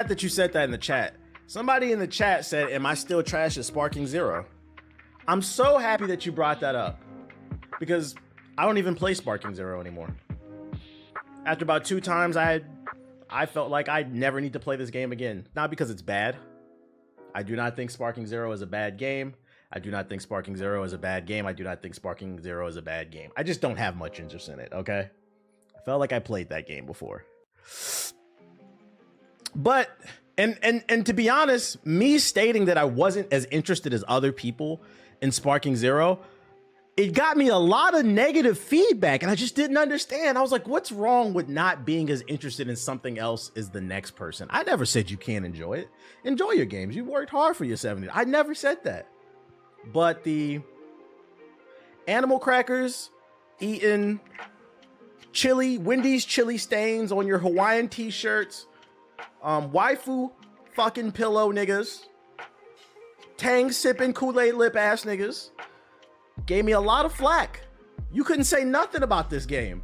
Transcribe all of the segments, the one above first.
that you said that in the chat. Somebody in the chat said, am I still trash at Sparking Zero? I'm so happy that you brought that up because I don't even play Sparking Zero anymore. After about 2 times, I felt like I never need to play this game again. Not because it's bad. I do not think Sparking Zero is a bad game. I do not think Sparking Zero is a bad game. I do not think Sparking Zero is a bad game. I just don't have much interest in it, okay? I felt like I played that game before. But, and to be honest, me stating that I wasn't as interested as other people in Sparking Zero, it got me a lot of negative feedback, and I just didn't understand. I was like, what's wrong with not being as interested in something else as the next person? I never said you can't enjoy it. Enjoy your games. You worked hard for your 70s. I never said that. But the animal crackers eating chili, Wendy's chili stains on your Hawaiian t-shirts, waifu fucking pillow niggas, Tang sipping Kool-Aid lip ass niggas gave me a lot of flack. You couldn't say nothing about this game.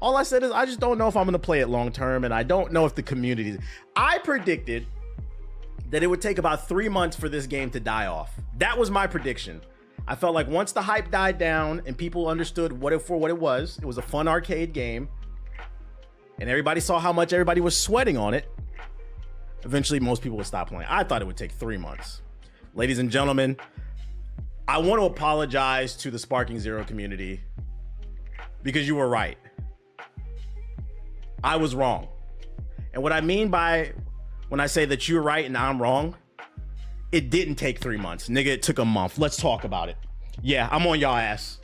All I said is I just don't know if I'm gonna play it long term, and I don't know if the community. I predicted that it would take about 3 months for this game to die off. That was my prediction. I felt like once the hype died down and people understood what it was a fun arcade game, and everybody saw how much everybody was sweating on it, eventually most people would stop playing. I thought it would take 3 months. Ladies and gentlemen, I want to apologize to the Sparking Zero community because you were right. I was wrong. And what I mean by when I say that you're right and I'm wrong, it didn't take 3 months. Nigga, it took a month. Let's talk about it. Yeah, I'm on y'all ass.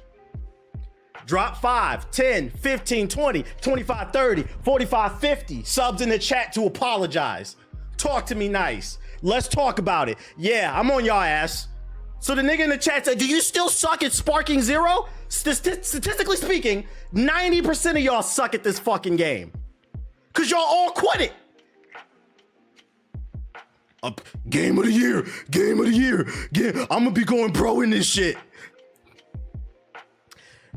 Drop 5, 10, 15, 20, 25, 30, 45, 50 subs in the chat to apologize. Talk to me nice. Let's talk about it. Yeah, I'm on y'all ass. So the nigga in the chat said, do you still suck at Sparking Zero? Statistically speaking, 90% of y'all suck at this fucking game. Cause y'all all quit it. Game of the year, game of the year. I'm gonna be going pro in this shit.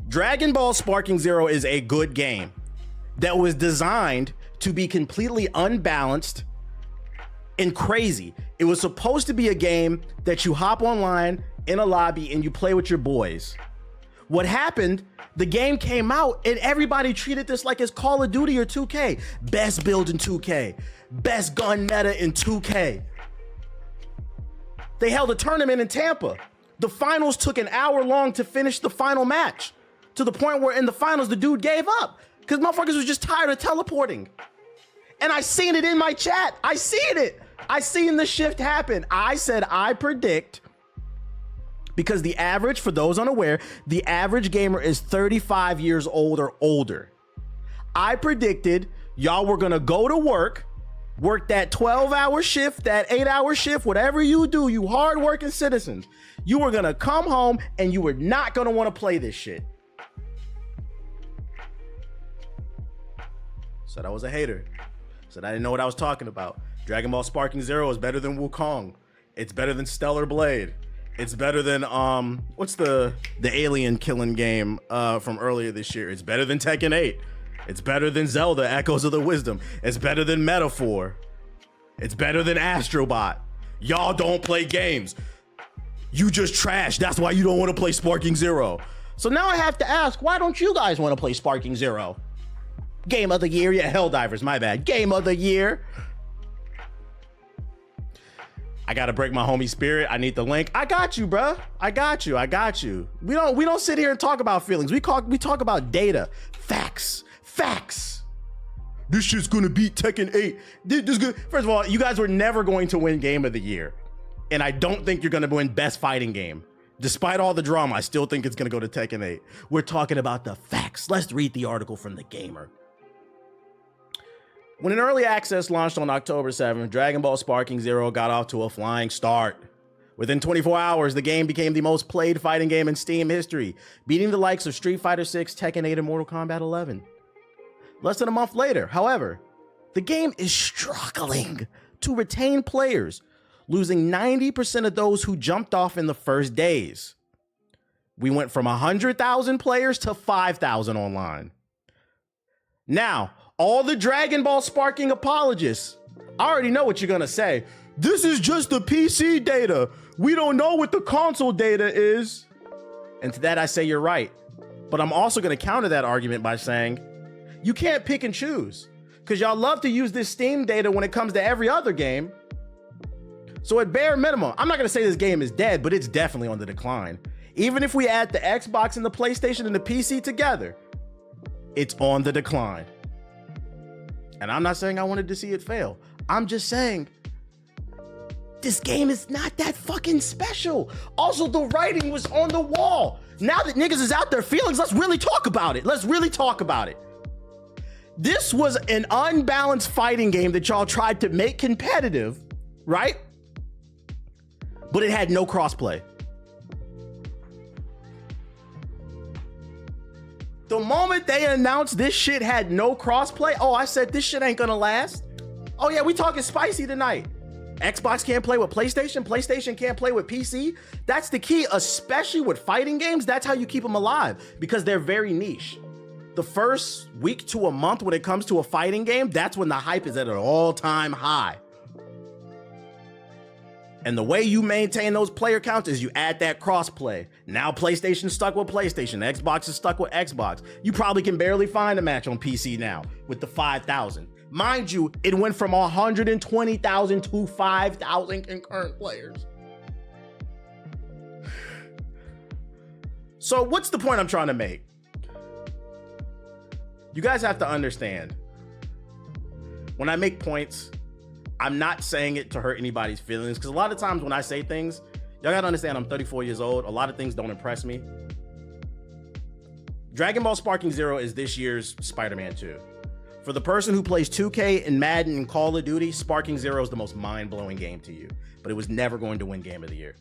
Dragon Ball Sparking Zero is a good game that was designed to be completely unbalanced and crazy. It was supposed to be a game that you hop online in a lobby and you play with your boys. What happened, the game came out and everybody treated this like it's Call of Duty or 2K. Best build in 2K, best gun meta in 2K. They held a tournament in Tampa. The finals took an hour long to finish the final match, to the point where in the finals, the dude gave up because motherfuckers was just tired of teleporting. And I seen it in my chat. I seen it. I seen the shift happen. I said, I predict, because the average, for those unaware, the average gamer is 35 years old or older. I predicted y'all were gonna go to work that 12-hour shift, that 8-hour shift, whatever you do, you hardworking citizens, you were gonna come home and you were not gonna wanna play this shit. Said I was a hater. Said I didn't know what I was talking about. Dragon Ball Sparking Zero is better than Wukong. It's better than Stellar Blade. It's better than, what's the alien killing game from earlier this year? It's better than Tekken 8. It's better than Zelda Echoes of the Wisdom. It's better than Metaphor. It's better than Astrobot. Y'all don't play games. You just trash. That's why you don't want to play Sparking Zero. So now I have to ask, why don't you guys want to play Sparking Zero? Game of the year? Yeah, Helldivers, my bad. Game of the year. I gotta break my homie spirit. I need the link. I got you, bruh. I got you. I got you. We don't sit here and talk about feelings. We talk about data, facts. Facts. This shit's gonna beat Tekken 8. First of all, you guys were never going to win Game of the Year, and I don't think you're gonna win Best Fighting Game. Despite all the drama, I still think it's gonna go to Tekken 8. We're talking about the facts. Let's read the article from The Gamer. When an early access launched on October 7th, Dragon Ball Sparking Zero got off to a flying start. Within 24 hours, the game became the most played fighting game in Steam history, beating the likes of Street Fighter 6, Tekken 8, and Mortal Kombat 11. Less than a month later, however, the game is struggling to retain players, losing 90% of those who jumped off in the first days. We went from 100,000 players to 5,000 online. Now, all the Dragon Ball Sparking apologists, I already know what you're gonna say. This is just the PC data. We don't know what the console data is. And to that I say you're right. But I'm also gonna counter that argument by saying, you can't pick and choose, because y'all love to use this Steam data when it comes to every other game. So at bare minimum, I'm not gonna say this game is dead, but it's definitely on the decline. Even if we add the Xbox and the PlayStation and the PC together, it's on the decline. And I'm not saying I wanted to see it fail. I'm just saying, this game is not that fucking special. Also, the writing was on the wall. Now that niggas is out their feelings, let's really talk about it. Let's really talk about it. This was an unbalanced fighting game that y'all tried to make competitive, right? But it had no crossplay. The moment they announced this shit had no crossplay, oh, I said this shit ain't gonna last. Oh yeah, we talking spicy tonight. Xbox can't play with PlayStation, PlayStation can't play with PC. That's the key, especially with fighting games. That's how you keep them alive, because they're very niche. The first week to a month when it comes to a fighting game, that's when the hype is at an all-time high. And the way you maintain those player counts is you add that crossplay. Now PlayStation's stuck with PlayStation, Xbox is stuck with Xbox. You probably can barely find a match on PC now with the 5,000. Mind you, it went from 120,000 to 5,000 concurrent players. So what's the point I'm trying to make? You guys have to understand, when I make points, I'm not saying it to hurt anybody's feelings, because a lot of times when I say things, y'all gotta understand I'm 34 years old. A lot of things don't impress me. Dragon Ball Sparking Zero is this year's Spider-Man 2. For the person who plays 2K and Madden and Call of Duty, Sparking Zero is the most mind-blowing game to you, but it was never going to win Game of the Year.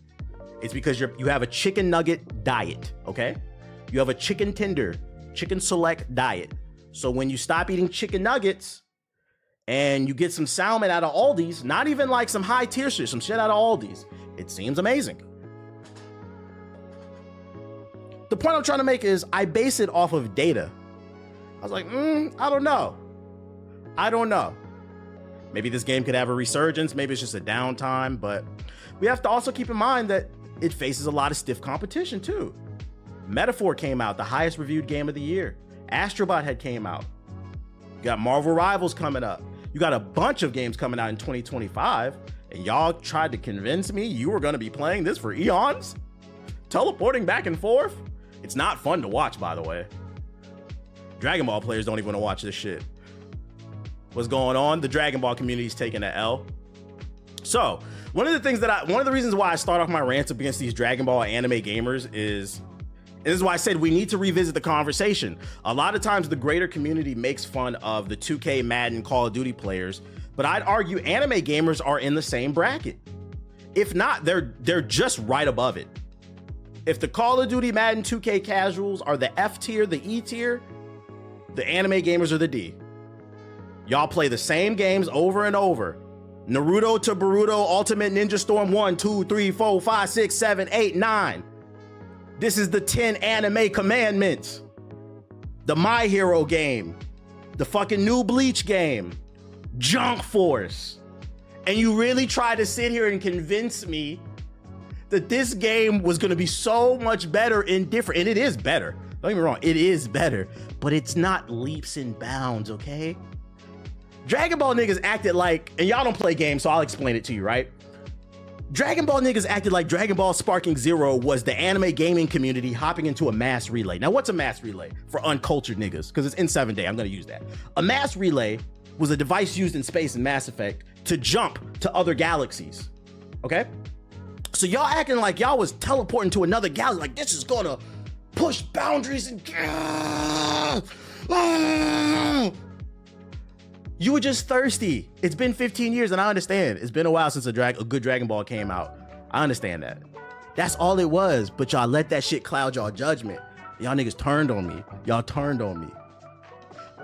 It's because you have a chicken nugget diet, okay? You have a chicken tender, chicken select diet. So when you stop eating chicken nuggets and you get some salmon out of Aldi's, not even like some high tier shit, some shit out of Aldi's, it seems amazing. The point I'm trying to make is I base it off of data. I was like, I don't know. I don't know. Maybe this game could have a resurgence. Maybe it's just a downtime, but we have to also keep in mind that it faces a lot of stiff competition too. Metaphor came out, the highest reviewed game of the year. Astrobot had came out. You got Marvel Rivals coming up. You got a bunch of games coming out in 2025, and y'all tried to convince me you were gonna be playing this for eons? Teleporting back and forth? It's not fun to watch, by the way. Dragon Ball players don't even want to watch this shit. What's going on? The Dragon Ball community is taking an L. So one of the reasons why I start off my rants against these Dragon Ball anime gamers is, this is why I said we need to revisit the conversation. A lot of times the greater community makes fun of the 2K, Madden, Call of Duty players, but I'd argue anime gamers are in the same bracket. If not, they're just right above it. If the Call of Duty, Madden, 2K casuals are the F tier, the E tier, the anime gamers are the D. Y'all play the same games over and over. Naruto to Boruto, Ultimate Ninja Storm 1, 2, 3, 4, 5, 6, 7, 8, 9. This is the 10 anime commandments. The My Hero game. The fucking new Bleach game. Junk Force. And you really try to sit here and convince me that this game was gonna be so much better and different. And it is better. Don't get me wrong, it is better, but it's not leaps and bounds, okay? Dragon Ball niggas acted like, and y'all don't play games, so I'll explain it to you, right? Dragon Ball niggas acted like Dragon Ball Sparking Zero was the anime gaming community hopping into a mass relay. Now, what's a mass relay for uncultured niggas? Because it's in 7 Day, I'm gonna use that. A mass relay was a device used in space in Mass Effect to jump to other galaxies, okay? So y'all acting like y'all was teleporting to another galaxy, like this is gonna push boundaries and you were just thirsty. It's been 15 years and I understand. It's been a while since a good Dragon Ball came out. I understand that. That's all it was, but y'all let that shit cloud y'all judgment. Y'all niggas turned on me. Y'all turned on me.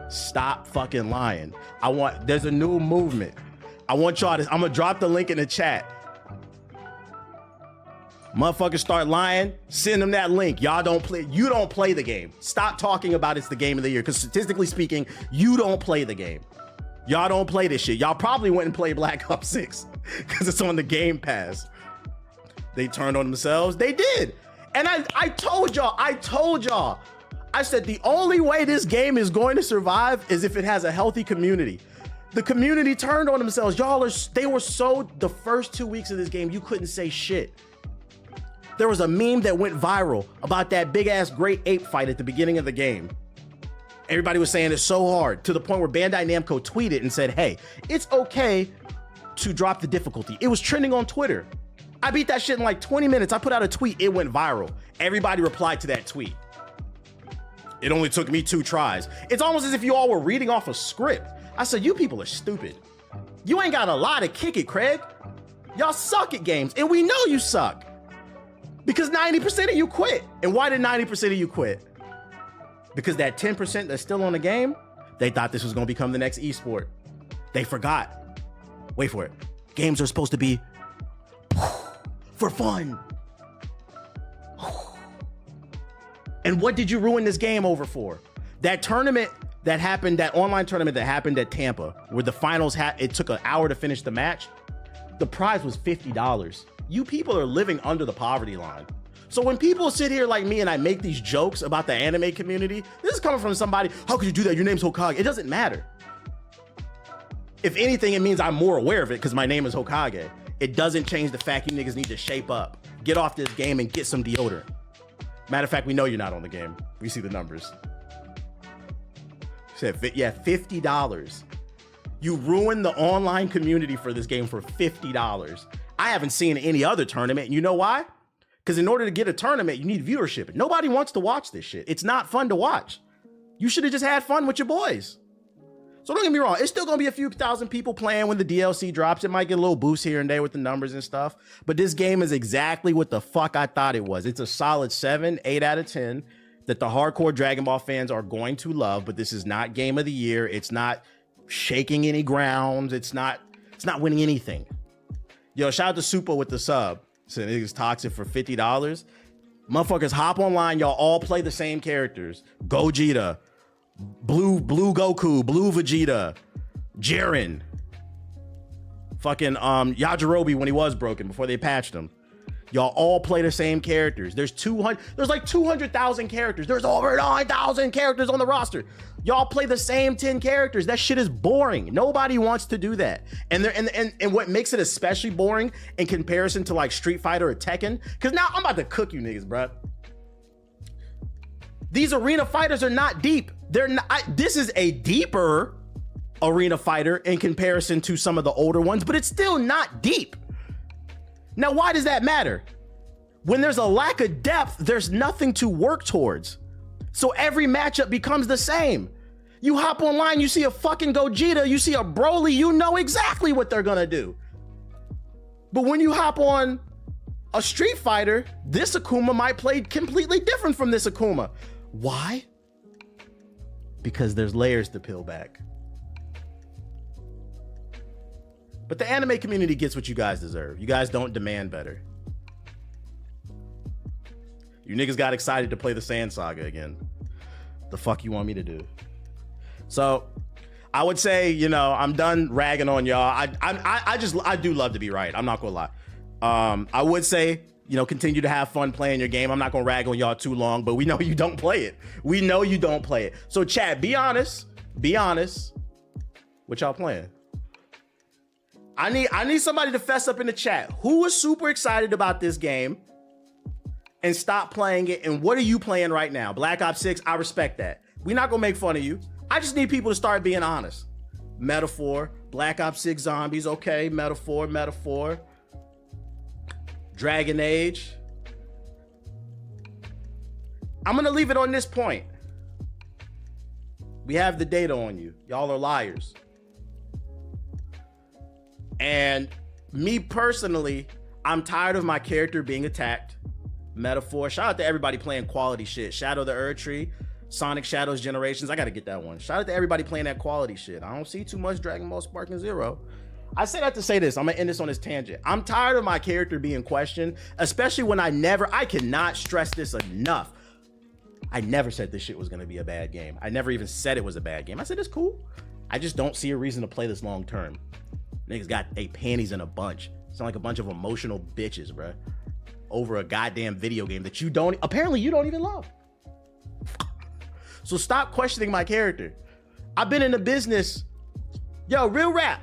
Stop fucking lying. There's a new movement. I want y'all to, I'm gonna drop the link in the chat. Motherfuckers start lying, send them that link. You don't play the game. Stop talking about it's the game of the year, because statistically speaking, you don't play the game. Y'all don't play this shit. Y'all probably went and played Black Ops 6 because it's on the Game Pass. They turned on themselves. They did. And I told y'all, I said the only way this game is going to survive is if it has a healthy community. The community turned on themselves. They were so, the first 2 weeks of this game, you couldn't say shit. There was a meme that went viral about that big ass great ape fight at the beginning of the game. Everybody was saying it's so hard, to the point where Bandai Namco tweeted and said, hey, it's okay to drop the difficulty. It was trending on Twitter. I beat that shit in like 20 minutes. I put out a tweet, it went viral. Everybody replied to that tweet. It only took me 2 tries. It's almost as if you all were reading off a script. I said, you people are stupid. You ain't got a lot to kick it, Craig. Y'all suck at games, and we know you suck. Because 90% of you quit. And why did 90% of you quit? Because that 10% that's still on the game, they thought this was gonna become the next esport. They forgot. Wait for it. Games are supposed to be for fun. And what did you ruin this game over for? That tournament that happened, that online tournament that happened at Tampa, where the finals it took an hour to finish the match. The prize was $50. You people are living under the poverty line. So when people sit here like me and I make these jokes about the anime community, this is coming from somebody, how could you do that? Your name's Hokage. It doesn't matter. If anything, it means I'm more aware of it because my name is Hokage. It doesn't change the fact you niggas need to shape up. Get off this game and get some deodorant. Matter of fact, we know you're not on the game. We see the numbers. Said, yeah, $50. You ruined the online community for this game for $50. I haven't seen any other tournament. You know why? Because in order to get a tournament, you need viewership. Nobody wants to watch this shit. It's not fun to watch. You should have just had fun with your boys. So don't get me wrong. It's still going to be a few thousand people playing when the DLC drops. It might get a little boost here and there with the numbers and stuff. But this game is exactly what the fuck I thought it was. It's a solid 7, 8 out of 10 that the hardcore Dragon Ball fans are going to love. But this is not Game of the Year. It's not shaking any grounds. It's not winning anything. Yo, shout out to Super with the sub. So niggas toxic for $50. Motherfuckers hop online. Y'all all play the same characters. Gogeta, Blue Goku, Blue Vegeta, Jiren, fucking Yajirobe when he was broken before they patched him. Y'all all play the same characters. There's like 200,000 characters. There's over 9,000 characters on the roster. Y'all play the same 10 characters. That shit is boring. Nobody wants to do that. And what makes it especially boring in comparison to like Street Fighter or Tekken, because now I'm about to cook you niggas, bruh. These arena fighters are not deep. They're not. This is a deeper arena fighter in comparison to some of the older ones, but it's still not deep. Now, why does that matter? When there's a lack of depth, there's nothing to work towards. So every matchup becomes the same. You hop online, you see a fucking Gogeta, you see a Broly, you know exactly what they're gonna do. But when you hop on a Street Fighter, this Akuma might play completely different from this Akuma. Why? Because there's layers to peel back. But the anime community gets what you guys deserve. You guys don't demand better. You niggas got excited to play the Sand Saga again. The fuck you want me to do? So I would say, you know, I'm done ragging on y'all. I do love to be right. I'm not gonna lie. I would say, you know, continue to have fun playing your game. I'm not gonna rag on y'all too long, but we know you don't play it. We know you don't play it. So chat, be honest. Be honest. What y'all playing? I need somebody to fess up in the chat. Who is super excited about this game and stop playing it? And what are you playing right now? Black Ops 6, I respect that. We're not gonna make fun of you. I just need people to start being honest. Metaphor, Black Ops 6 Zombies, okay, metaphor. Dragon Age. I'm gonna leave it on this point. We have the data on you. Y'all are liars. And me personally, I'm tired of my character being attacked. Metaphor. Shout out to everybody playing quality shit. Shadow the Erd Tree, Sonic Shadows Generations. I gotta get that one. Shout out to everybody playing that quality shit. I don't see too much Dragon Ball Sparking Zero. I say that to say this. I'm gonna end this on this tangent. I'm tired of my character being questioned, especially when I cannot stress this enough. I never said this shit was gonna be a bad game. I never even said it was a bad game. I said it's cool. I just don't see a reason to play this long term. Niggas got a panties in a bunch. Sound like a bunch of emotional bitches, bruh. Over a goddamn video game that apparently you don't even love. So stop questioning my character. I've been in the business. Yo, real rap.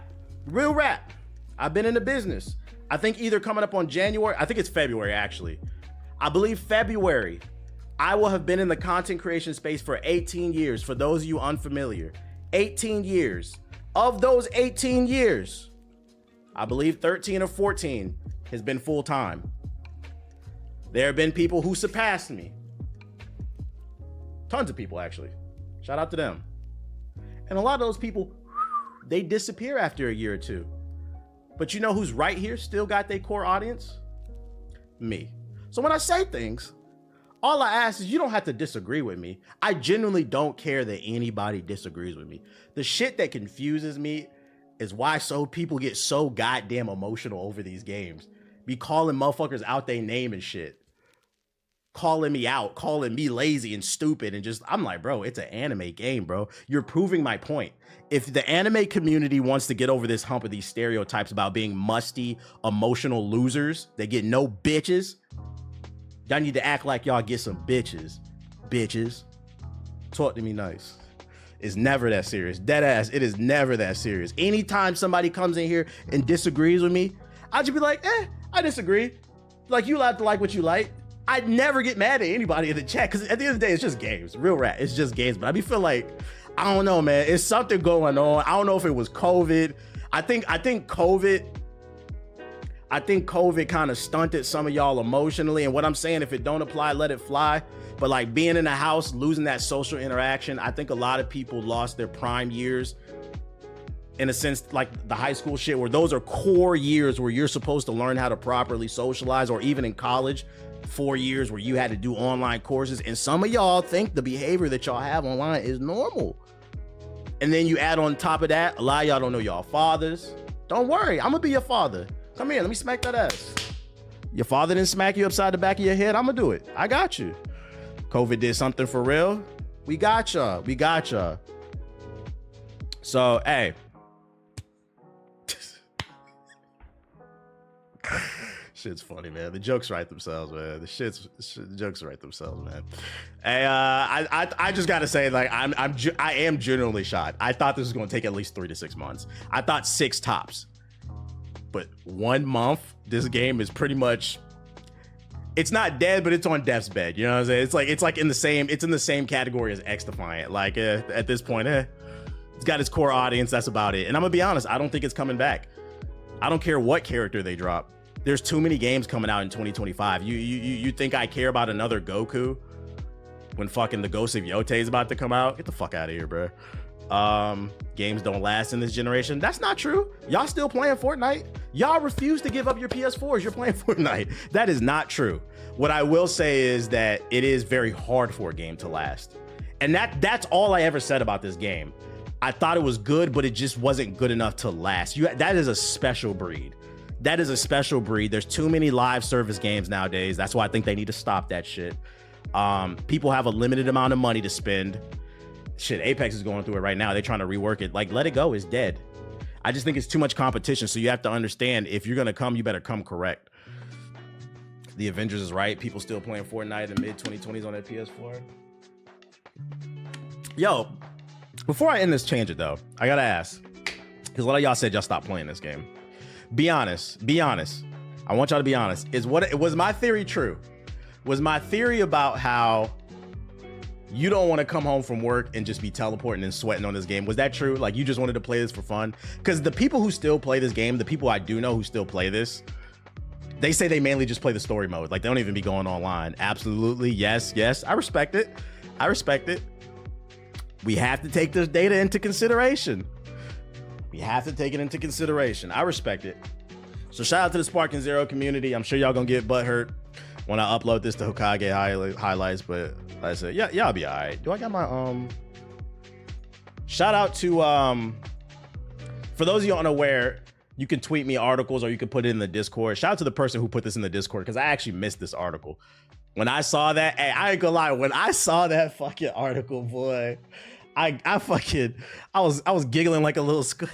I've been in the business. I think either coming up on January, I think it's February actually. I believe February, I will have been in the content creation space for 18 years. For those of you unfamiliar, 18 years. Of those 18 years, I believe 13 or 14 has been full time. There have been people who surpassed me. Tons of people, actually. Shout out to them. And a lot of those people, they disappear after a year or two. But you know who's right here, still got their core audience? Me. So when I say things, all I ask is you don't have to disagree with me. I genuinely don't care that anybody disagrees with me. The shit that confuses me is why people get so goddamn emotional over these games. Be calling motherfuckers out their name and shit. Calling me out, calling me lazy and stupid, and just, I'm like, bro, it's an anime game, bro. You're proving my point. If the anime community wants to get over this hump of these stereotypes about being musty, emotional losers that get no bitches, y'all need to act like y'all get some bitches. Bitches. Talk to me nice. It's never that serious. Dead ass, it is never that serious. Anytime somebody comes in here and disagrees with me, I just be like, I disagree. Like, you allowed to like what you like. I'd never get mad at anybody in the chat because at the end of the day, it's just games. Real rap, it's just games. But I be feel like, I don't know, man. It's something going on. I don't know if it was COVID. I think COVID kind of stunted some of y'all emotionally. And what I'm saying, if it don't apply, let it fly. But like being in the house, losing that social interaction, I think a lot of people lost their prime years. In a sense, like the high school shit, where those are core years where you're supposed to learn how to properly socialize, or even in college, 4 years where you had to do online courses. And some of y'all think the behavior that y'all have online is normal. And then you add on top of that, a lot of y'all don't know y'all fathers. Don't worry, I'm gonna be your father. Come here, let me smack that ass. Your father didn't smack you upside the back of your head, I'm gonna do it. I got you. COVID did something for real. We got y'all. So, hey. Shit's funny, man. The jokes write themselves, man. The jokes write themselves, man. Hey, I just gotta say, like, I am genuinely shocked. I thought this was gonna take at least 3 to 6 months. I thought 6 tops, but 1 month. This game is pretty much. It's not dead, but it's on death's bed. You know what I'm saying? It's like in the same category as X Defiant. Like at this point, it's got its core audience. That's about it. And I'm gonna be honest, I don't think it's coming back. I don't care what character they drop. There's too many games coming out in 2025. You think I care about another Goku when fucking the Ghost of Yote is about to come out? Get the fuck out of here, bro. Games don't last in this generation. That's not true. Y'all still playing Fortnite. Y'all refuse to give up your PS4s. You're playing Fortnite. That is not true. What I will say is that it is very hard for a game to last. And that's all I ever said about this game. I thought it was good, but it just wasn't good enough to last. That is a special breed. That is a special breed. There's too many live service games nowadays. That's why I think they need to stop that shit. People have a limited amount of money to spend. Shit, Apex is going through it right now. They're trying to rework it. Like, let it go. It's dead. I just think it's too much competition. So you have to understand, if you're going to come, you better come correct. The Avengers is right. People still playing Fortnite in the mid-2020s on their PS4. Yo, before I end this tangent, though, I got to ask, because a lot of y'all said y'all stopped playing this game. Be honest. I want y'all to be honest. Was my theory true? Was my theory about how you don't want to come home from work and just be teleporting and sweating on this game, was that true? Like, you just wanted to play this for fun? Because the people who still play this game, the people I do know who still play this, they say they mainly just play the story mode. Like, they don't even be going online. Absolutely, yes. I respect it. We have to take this data into consideration. I respect it. So shout out to the Sparking Zero community. I'm sure y'all gonna get butthurt when I upload this to Hokage highlights, but like I said, yeah, y'all be all right. Do I got my shout out to for those of you unaware, you can tweet me articles or you can put it in the Discord. Shout out to the person who put this in the Discord, because I actually missed this article. When I saw that, hey, I ain't gonna lie, when I saw that fucking article, boy, I fucking I was giggling like a little squid.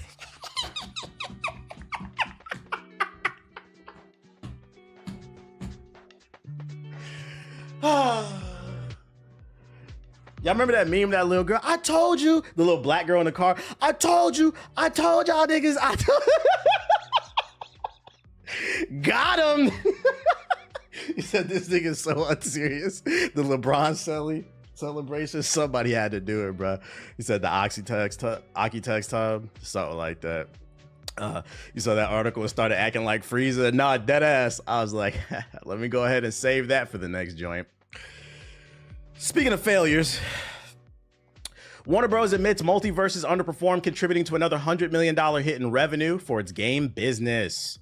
Y'all remember that meme, that little girl? I told you, the little black girl in the car. I told y'all niggas. Got him. He said this nigga's so unserious. The LeBron celebration, somebody had to do it, bro. He said the Oxytex time, something like that. You saw that article and started acting like Frieza. Nah, dead ass. I was like, let me go ahead and save that for the next joint. Speaking of failures, Warner Bros. Admits Multiverse underperformed, contributing to another $100 million hit in revenue for its game business.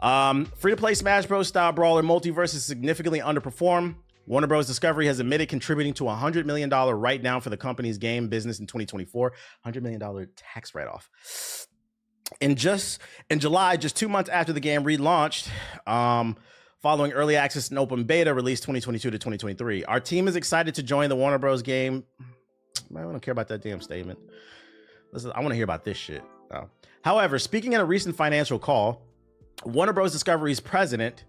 Free-to-play Smash Bros. Style brawler Multiverse is significantly underperformed. Warner Bros. Discovery has admitted contributing to a $100 million write-down for the company's game business in 2024. $100 million tax write-off. In July, just 2 months after the game relaunched, following early access and open beta released 2022 to 2023. Our team is excited to join the Warner Bros. Game. I don't care about that damn statement. Listen, I want to hear about this shit. Oh. However, speaking in a recent financial call, Warner Bros. Discovery's president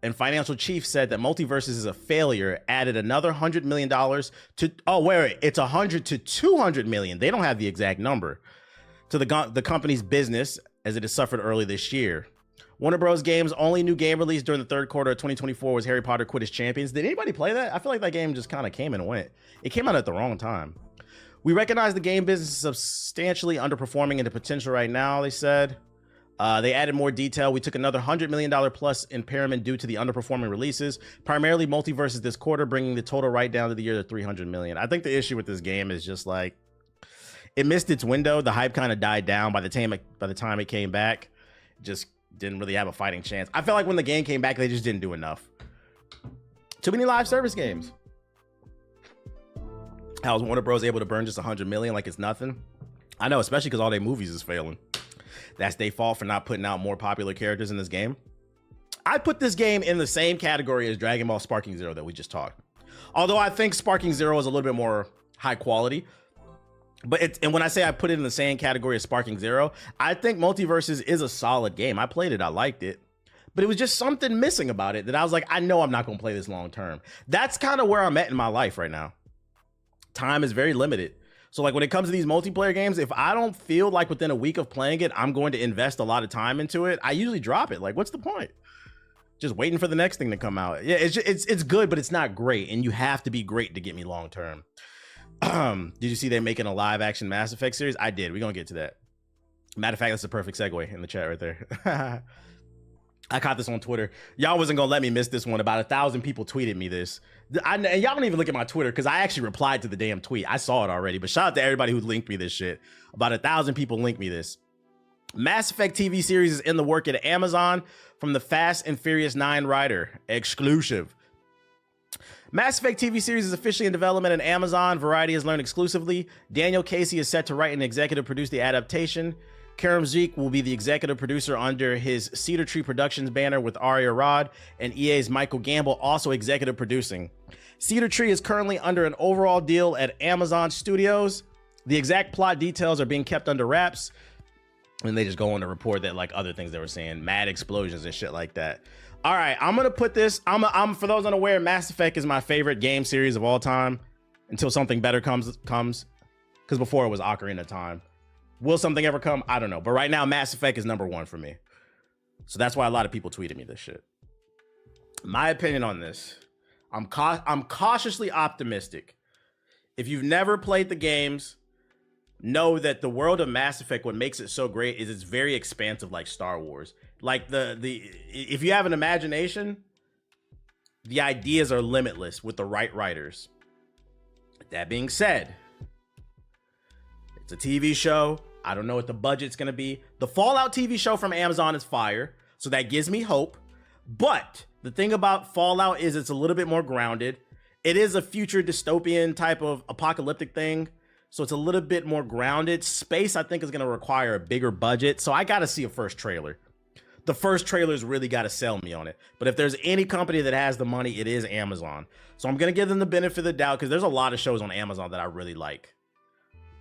and financial chief said that Multiverse is a failure, added another $100 million to, oh, wait, it's 100 to 200 million. They don't have the exact number to the company's business as it has suffered early this year. Warner Bros. Games' only new game release during the third quarter of 2024 was Harry Potter Quidditch Champions. Did anybody play that? I feel like that game just kind of came and went. It came out at the wrong time. We recognize the game business is substantially underperforming in the potential right now, they said. They added more detail. We took another $100 million plus impairment due to the underperforming releases, primarily Multiverses this quarter, bringing the total write down to the year to $300 million. I think the issue with this game is just like, it missed its window. The hype kind of died down by the time it came back. Just didn't really have a fighting chance. I felt like when the game came back, they just didn't do enough. Too many live service games. How is Warner Bros. Able to burn just 100 million like it's nothing? I know, especially because all their movies is failing. That's their fault for not putting out more popular characters in this game. I put this game in the same category as Dragon Ball Sparking Zero that we just talked. Although I think Sparking Zero is a little bit more high quality. But and when I say I put it in the same category as Sparking Zero, I think Multiverses is a solid game. I played it, I liked it, but it was just something missing about it that I was like, I know I'm not gonna play this long term. That's kind of where I'm at in my life right now. Time is very limited. So like when it comes to these multiplayer games, if I don't feel like within a week of playing it, I'm going to invest a lot of time into it, I usually drop it. Like, what's the point? Just waiting for the next thing to come out. Yeah, it's good, but it's not great, and you have to be great to get me long term. Did you see they're making a live action Mass Effect series? I did. We're gonna get to that. Matter of fact, that's a perfect segue in the chat right there. I caught this on Twitter. Y'all wasn't gonna let me miss this one. About 1,000 people tweeted me this. And y'all don't even look at my Twitter because I actually replied to the damn tweet. I saw it already, but shout out to everybody who linked me this shit. About 1,000 people linked me this. Mass Effect TV series is in the work at Amazon from the Fast and Furious 9 writer. Exclusive. Mass Effect TV series is officially in development at Amazon. Variety has learned exclusively. Daniel Casey is set to write and executive produce the adaptation. Karam Zeek will be the executive producer under his Cedar Tree Productions banner, with Aria Rod and EA's Michael Gamble also executive producing. Cedar Tree is currently under an overall deal at Amazon Studios. The exact plot details are being kept under wraps, and they just go on to report that, like other things they were saying, mad explosions and shit like that. All right, I'm gonna put this. I'm for those unaware, Mass Effect is my favorite game series of all time until something better comes. Because before it was Ocarina of Time. Will something ever come? I don't know. But right now, Mass Effect is #1 for me. So that's why a lot of people tweeted me this shit. My opinion on this, I'm cautiously optimistic. If you've never played the games, know that the world of Mass Effect, what makes it so great is it's very expansive, like Star Wars. Like if you have an imagination, the ideas are limitless with the right writers. That being said, it's a TV show. I don't know what the budget's gonna be. The Fallout TV show from Amazon is fire, so that gives me hope. But the thing about Fallout is it's a little bit more grounded. It is a future dystopian type of apocalyptic thing, so it's a little bit more grounded. Space, I think, is gonna require a bigger budget, so I gotta see a first trailer. The first trailer's really got to sell me on it. But if there's any company that has the money, it is Amazon. So I'm going to give them the benefit of the doubt because there's a lot of shows on Amazon that I really like.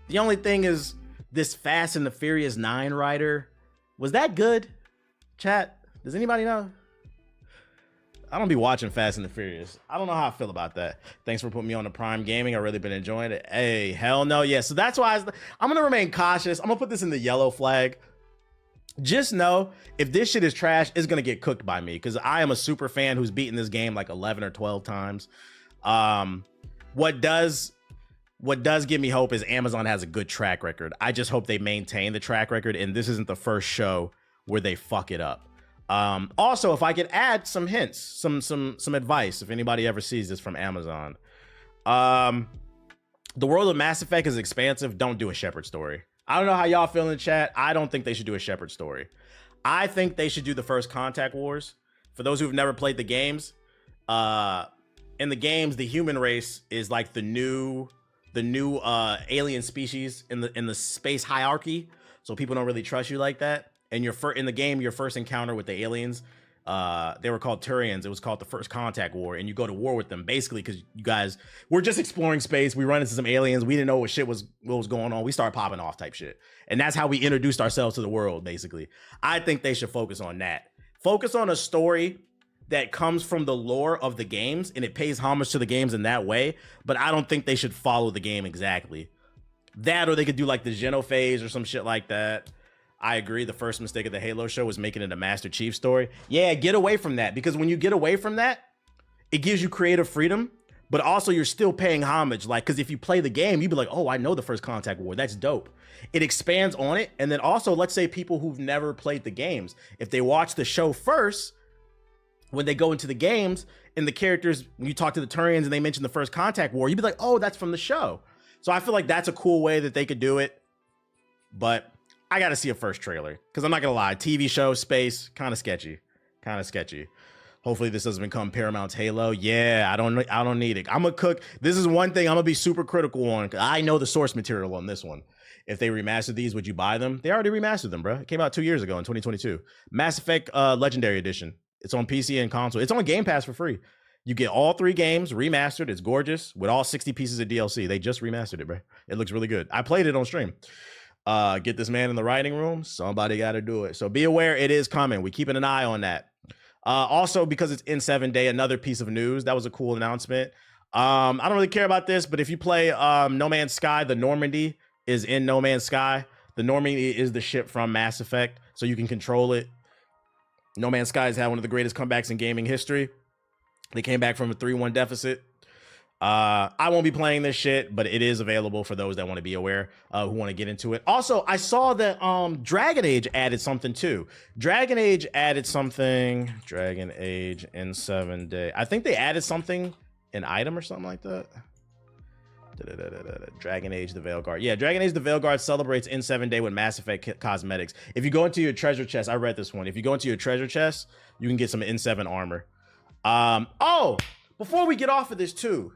The only thing is, this Fast and the Furious 9 rider, was that good? Chat, does anybody know? I don't be watching Fast and the Furious. I don't know how I feel about that. Thanks for putting me on the Prime Gaming. I've really been enjoying it. Hey, hell no. Yeah, so that's why I'm going to remain cautious. I'm going to put this in the yellow flag. Just know, if this shit is trash, it's going to get cooked by me, because I am a super fan who's beaten this game like 11 or 12 times. What does give me hope is Amazon has a good track record. I just hope they maintain the track record, and this isn't the first show where they fuck it up. Also, if I could add some hints, some advice, if anybody ever sees this from Amazon. The world of Mass Effect is expansive. Don't do a Shepard story. I don't know how y'all feel in the chat. I don't think they should do a Shepard story. I think they should do the First Contact Wars. For those who've never played the games, in the games, the human race is like the new alien species in the space hierarchy. So people don't really trust you like that. And in the game, your first encounter with the aliens, they were called Turians. It was called the First Contact War, and you go to war with them basically because you guys were just exploring space. We run into some aliens. We didn't know what was going on. We started popping off type shit, and that's how we introduced ourselves to the world. Basically, I think they should focus on that. Focus on a story that comes from the lore of the games, and it pays homage to the games in that way. But I don't think they should follow the game exactly. That, or they could do like the Genophase or some shit like that. I agree. The first mistake of the Halo show was making it a Master Chief story. Yeah, get away from that, because when you get away from that, it gives you creative freedom, but also you're still paying homage. Like, because if you play the game, you'd be like, oh, I know the First Contact War. That's dope. It expands on it. And then also, let's say people who've never played the games, if they watch the show first, when they go into the games and the characters, when you talk to the Turians and they mention the First Contact War, you'd be like, oh, that's from the show. So I feel like that's a cool way that they could do it. But I got to see a first trailer, because I'm not going to lie. TV show, space, kind of sketchy. Kind of sketchy. Hopefully this doesn't become Paramount's Halo. Yeah, I don't need it. I'm going to cook. This is one thing I'm going to be super critical on. I know the source material on this one. If they remastered these, would you buy them? They already remastered them, bro. It came out 2 years ago in 2022. Mass Effect Legendary Edition. It's on PC and console. It's on Game Pass for free. You get all 3 games remastered. It's gorgeous with all 60 pieces of DLC. They just remastered it, bro. It looks really good. I played it on stream. Get this man in the writing room. Somebody got to do it. So be aware, it is coming. We're keeping an eye on that. Also, because it's in 7 day, another piece of news. That was a cool announcement. I don't really care about this, but if you play No Man's Sky, the Normandy is in No Man's Sky. The Normandy is the ship from Mass Effect, so you can control it. No Man's Sky has had one of the greatest comebacks in gaming history. They came back from a 3-1 deficit. I won't be playing this shit, but it is available for those that want to be aware, who want to get into it. Also, I saw that Dragon Age added something too. Dragon Age added something. Dragon Age in 7 day. I think they added something, an item or something like that. Dragon Age the Veilguard. Yeah, Dragon Age the Veilguard celebrates in 7 day with Mass Effect cosmetics. If you go into your treasure chest, I read this one. If you go into your treasure chest, you can get some N7 armor. Oh, before we get off of this too,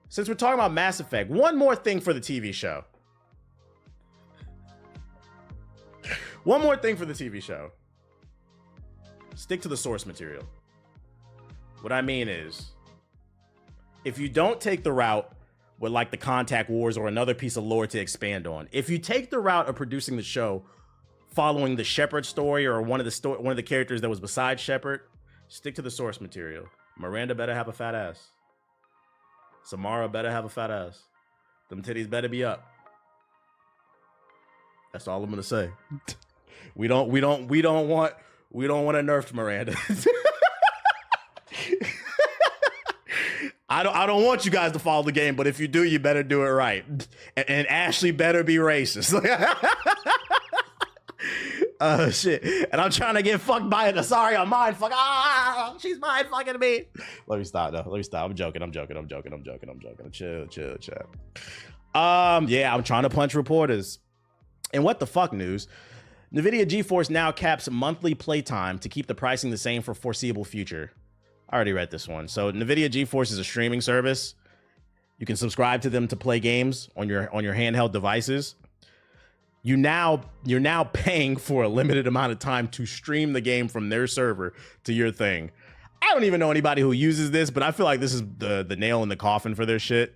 since we're talking about Mass Effect, one more thing for the TV show. One more thing for the TV show. Stick to the source material. What I mean is, if you don't take the route with like the Contact Wars or another piece of lore to expand on, if you take the route of producing the show following the Shepard story or one of the characters that was beside Shepard, stick to the source material. Miranda better have a fat ass. Samara better have a fat ass. Them titties better be up. That's all I'm gonna say. We don't want a nerfed Miranda. I don't want you guys to follow the game, but if you do, you better do it right. And Ashley better be racist. Shit. And I'm trying to get fucked by it. Sorry, I'm mind fuck. She's mind fucking me. Let me stop though. Let me stop. I'm joking. Chill. Yeah, I'm trying to punch reporters. And what the fuck news? NVIDIA GeForce Now caps monthly playtime to keep the pricing the same for foreseeable future. I already read this one. So NVIDIA GeForce is a streaming service. You can subscribe to them to play games on your handheld devices. You're now paying for a limited amount of time to stream the game from their server to your thing. I don't even know anybody who uses this, but I feel like this is the nail in the coffin for their shit.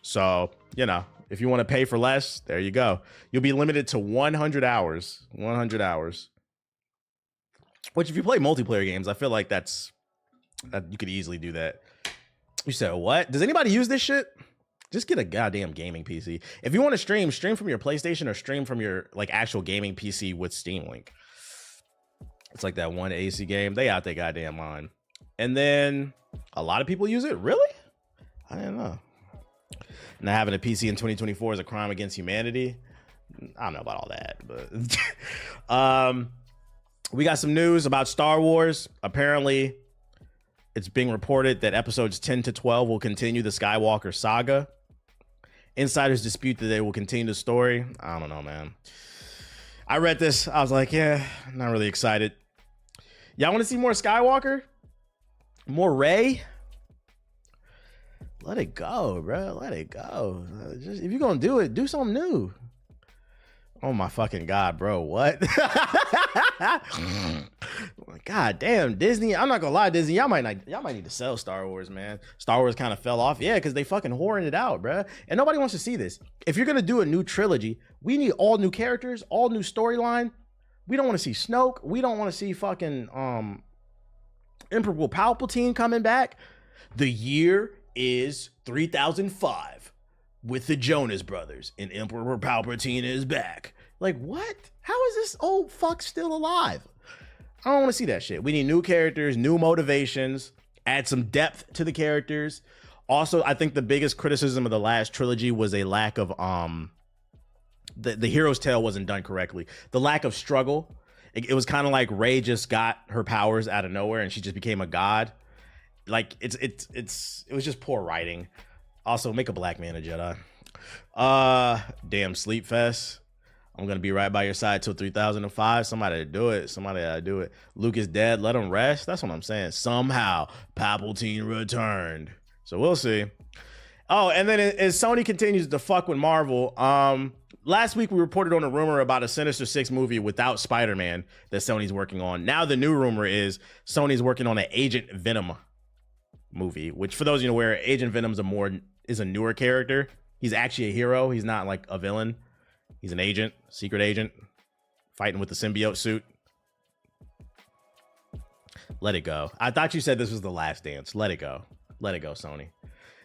So So, you know, if you want to pay for less, there you go. You'll be limited to 100 hours. 100 hours. Which, if you play multiplayer games, I feel like that you could easily do that. You said, what? Does anybody use this shit? Just get a goddamn gaming PC. If you want to stream from your PlayStation or stream from your like actual gaming PC with Steam Link. It's like that one AC game. They out their goddamn mind. And then a lot of people use it. Really? I don't know. Not having a PC in 2024 is a crime against humanity. I don't know about all that, but we got some news about Star Wars. Apparently, it's being reported that episodes 10 to 12 will continue the Skywalker saga. Insiders dispute that they will continue the story. I don't know, man. I read this. I was like, yeah, not really excited. Y'all want to see more Skywalker? More Rey? Let it go, bro. Let it go. Just, if you're going to do it, do something new. Oh my fucking God, bro. What? God damn, Disney. I'm not gonna lie, Disney. Y'all might need to sell Star Wars, man. Star Wars kind of fell off. Yeah, because they fucking whoring it out, bro. And nobody wants to see this. If you're gonna do a new trilogy, we need all new characters, all new storyline. We don't want to see Snoke. We don't want to see fucking Emperor Palpatine coming back. The year is 3005 with the Jonas Brothers, and Emperor Palpatine is back. Like, what? How is this old fuck still alive? I don't want to see that shit. We need new characters, new motivations, add some depth to the characters. Also, I think the biggest criticism of the last trilogy was a lack of the hero's tale wasn't done correctly. The lack of struggle. It was kind of like Rey just got her powers out of nowhere and she just became a god. Like it was just poor writing. Also, make a black man a Jedi. Damn Sleep Fest. I'm gonna be right by your side till 3005. Somebody do it. Somebody gotta do it. Luke is dead. Let him rest. That's what I'm saying. Somehow Palpatine returned. So we'll see. Oh, and then as Sony continues to fuck with Marvel, last week we reported on a rumor about a Sinister Six movie without Spider-Man that Sony's working on. Now the new rumor is Sony's working on an Agent Venom movie, which for those of you aware, Agent Venom's is a newer character. He's actually a hero. He's not like a villain. He's an agent, secret agent, fighting with the symbiote suit. Let it go. I thought you said this was the last dance. Let it go. Let it go, Sony.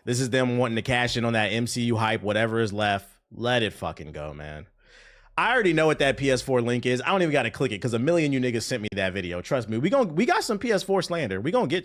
This is them wanting to cash in on that MCU hype, whatever is left. Let it fucking go, man. I already know what that PS4 link is. I don't even got to click it because a million you niggas sent me that video. Trust me, we got some PS4 slander. We gonna get